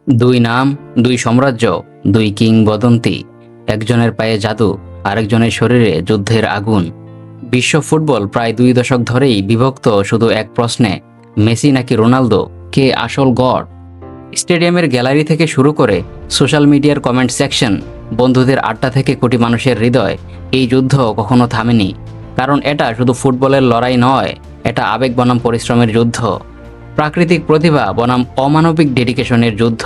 দুই নাম, দুই সাম্রাজ্য, দুই কিংবদন্তি। একজনের পায়ে জাদু, আরেকজনের শরীরে যুদ্ধের আগুন। বিশ্ব ফুটবল প্রায় 2 দশক ধরেই বিভক্ত শুধু এক প্রশ্নে, মেসি নাকি রোনালদো, কে আসল গড? স্টেডিয়ামের গ্যালারি থেকে শুরু করে সোশ্যাল মিডিয়ার কমেন্ট সেকশন, বন্ধুদের আড্ডা থেকে কোটি মানুষের হৃদয়, এই যুদ্ধ কখনো থামেনি। কারণ এটা শুধু ফুটবলের লড়াই নয়, এটা আবেগ বনাম পরিশ্রমের যুদ্ধ, প্রাকৃতিক প্রতিভা বনাম অমানবিক ডেডিকেশনের যুদ্ধ।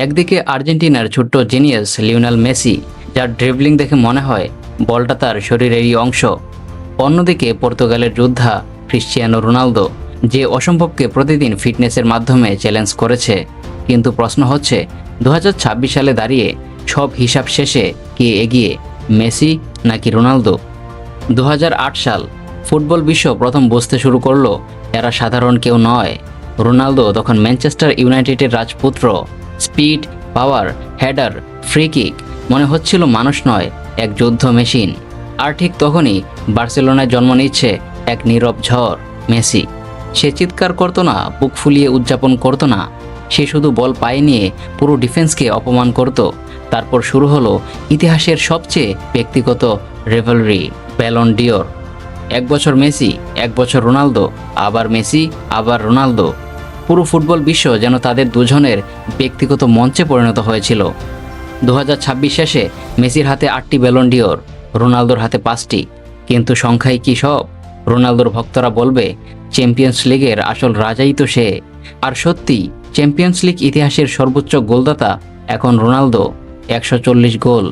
একদিকে আর্জেন্টিনার ছোট্ট জিনিয়াস লিওনেল মেসি, যার ড্রিবলিং দেখে মনে হয় বলটা তার শরীরেরই অংশ। অন্যদিকে পর্তুগালের যোদ্ধা ক্রিশ্চিয়ানো রোনালদো, যে অসম্ভবকে প্রতিদিন ফিটনেসের মাধ্যমে চ্যালেঞ্জ করেছে। কিন্তু প্রশ্ন হচ্ছে, 2026 সালে দাঁড়িয়ে সব হিসাব শেষে কে এগিয়ে, মেসি নাকি রোনালদো? 2008 সাল, ফুটবল বিশ্ব প্রথম বুঝতে শুরু করলো এরা সাধারণ কেউ নয়। রোনালদো তখন ম্যানচেস্টার ইউনাইটেডের রাজপুত্র। স্পিড, পাওয়ার, হেডার, ফ্রি কিক, মনে হচ্ছিল মানুষ নয়, এক যুদ্ধ মেশিন। আর ঠিক তখনই বার্সেলোনায় জন্ম নিচ্ছে এক নীরব ঝড়, মেসি। সে চিৎকার করতো না, বুক ফুলিয়ে উদযাপন করতো না, সে শুধু বল পায়ে নিয়ে পুরো ডিফেন্সকে অপমান করত। তারপর শুরু হলো ইতিহাসের সবচেয়ে ব্যক্তিগত রেভালরি, ব্যালন ডিওর। এক বছর মেসি, এক বছর রোনালদো, আবার মেসি, আবার রোনালদো। পুরো ফুটবল বিশ্ব যেন তাদের দুজনের ব্যক্তিগত মঞ্চে পরিণত হয়েছিল। 2026 শেষে মেসির হাতে 8টি ব্যালন ডিওর, রোনালদোর হাতে 5টি। কিন্তু সংখ্যায় কি সব? রোনালদোর ভক্তরা বলবে চ্যাম্পিয়ন্স লিগের আসল রাজাই তো সে। আর সত্যি, চ্যাম্পিয়ন্স লিগ ইতিহাসের সর্বোচ্চ গোলদাতা এখন রোনালদো, 140 গোল।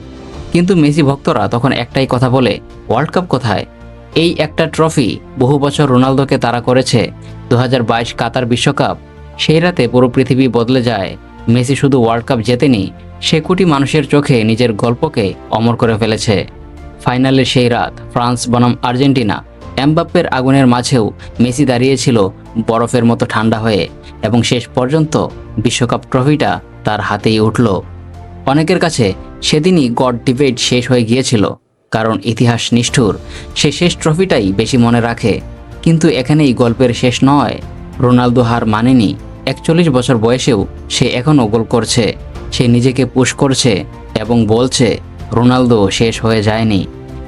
কিন্তু মেসি ভক্তরা তখন একটাই কথা বলে, ওয়ার্ল্ড কাপ কোথায়? এই একটা ট্রফি বহু বছর রোনালদোকে তাড়া করেছে। 2022 কাতার বিশ্বকাপ, সেই রাতে পুরো পৃথিবী বদলে যায়। মেসি শুধু ওয়ার্ল্ড কাপ জেতেনি, সে কোটি মানুষের চোখে নিজের গল্পকে অমর করে ফেলেছে। ফাইনালের সেই রাত, ফ্রান্স বনাম আর্জেন্টিনা, এমবাপ্পের আগুনের মাঝেও মেসি দাঁড়িয়েছিল বরফের মতো ঠান্ডা হয়ে, এবং শেষ পর্যন্ত বিশ্বকাপ ট্রফিটা তার হাতেই উঠল। অনেকের কাছে সেদিনই গড ডিবেট শেষ হয়ে গিয়েছিল, কারণ ইতিহাস নিষ্ঠুর, সে শেষ ট্রফিটাই বেশি মনে রাখে। কিন্তু এখানেই গল্পের শেষ নয়। রোনালদো হার মানেনি। 41 বছর বয়সেও সে এখনও গোল করছে, সে নিজেকে পুশ করছে এবং বলছে রোনালদো শেষ হয়ে যায়নি।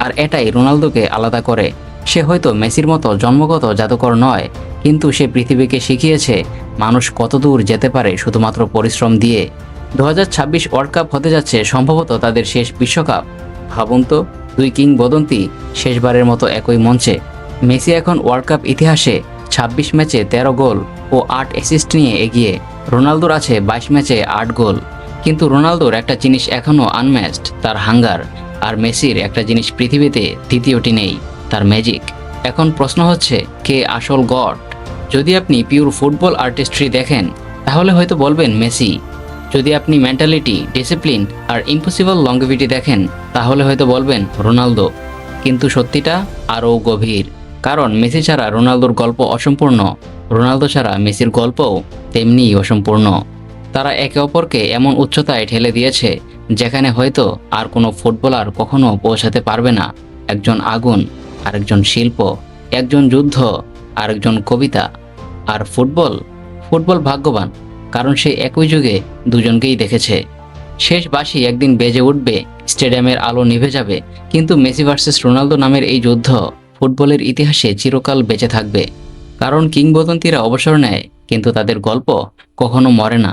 আর এটাই রোনালদোকে আলাদা করে। সে হয়তো মেসির মতো জন্মগত জাদুকর নয়, কিন্তু সে পৃথিবীকে শিখিয়েছে মানুষ কতদূর যেতে পারে শুধুমাত্র পরিশ্রম দিয়ে। 2026 ওয়ার্ল্ড কাপ হতে যাচ্ছে সম্ভবত তাদের শেষ বিশ্বকাপ। ভাবুন তো, দুই কিংবদন্তি শেষবারের মতো একই মঞ্চে। মেসি এখন ওয়ার্ল্ড কাপ ইতিহাসে 26 ম্যাচে 13 গোল ও 8 অ্যাসিস্ট নিয়ে এগিয়ে। রোনালদোর আছে 22 ম্যাচে 8 গোল। কিন্তু রোনালদোর একটা জিনিস এখনও আনম্যাচড, তার হাঙ্গার। আর মেসির একটা জিনিস পৃথিবীতে দ্বিতীয়টি নেই, তার ম্যাজিক। এখন প্রশ্ন হচ্ছে, কে আসল গড? যদি আপনি পিওর ফুটবল আর্টিস্ট্রি দেখেন, তাহলে হয়তো বলবেন মেসি। যদি আপনি মেন্টালিটি, ডিসিপ্লিন আর ইম্পসিবল লংগেভিটি দেখেন, তাহলে হয়তো বলবেন রোনালদো। কিন্তু সত্যিটা আরও গভীর, কারণ মেসি ছাড়া রোনালদোর গল্প অসম্পূর্ণ, রোনালদো ছাড়া মেসির গল্পও তেমনিই অসম্পূর্ণ। তারা একে অপরকে এমন উচ্চতায় ঠেলে দিয়েছে যেখানে হয়তো আর কোনো ফুটবলার কখনো পৌঁছাতে পারবে না। একজন আগুন, আরেকজন শিল্প, একজন যুদ্ধ, আরেকজন কবিতা। আর ফুটবল ভাগ্যবান, কারণ সে একই যুগে দুজনকেই দেখেছে। শেষ বাঁশি একদিন বেজে উঠবে, স্টেডিয়ামের আলো নিভে যাবে, কিন্তু মেসি ভার্সেস রোনালদো নামের এই যুদ্ধ ফুটবলের ইতিহাসে চিরকাল বেঁচে থাকবে। কারণ কিংবদন্তিরা অবসর নেয়, কিন্তু তাদের গল্প কখনো মরে না।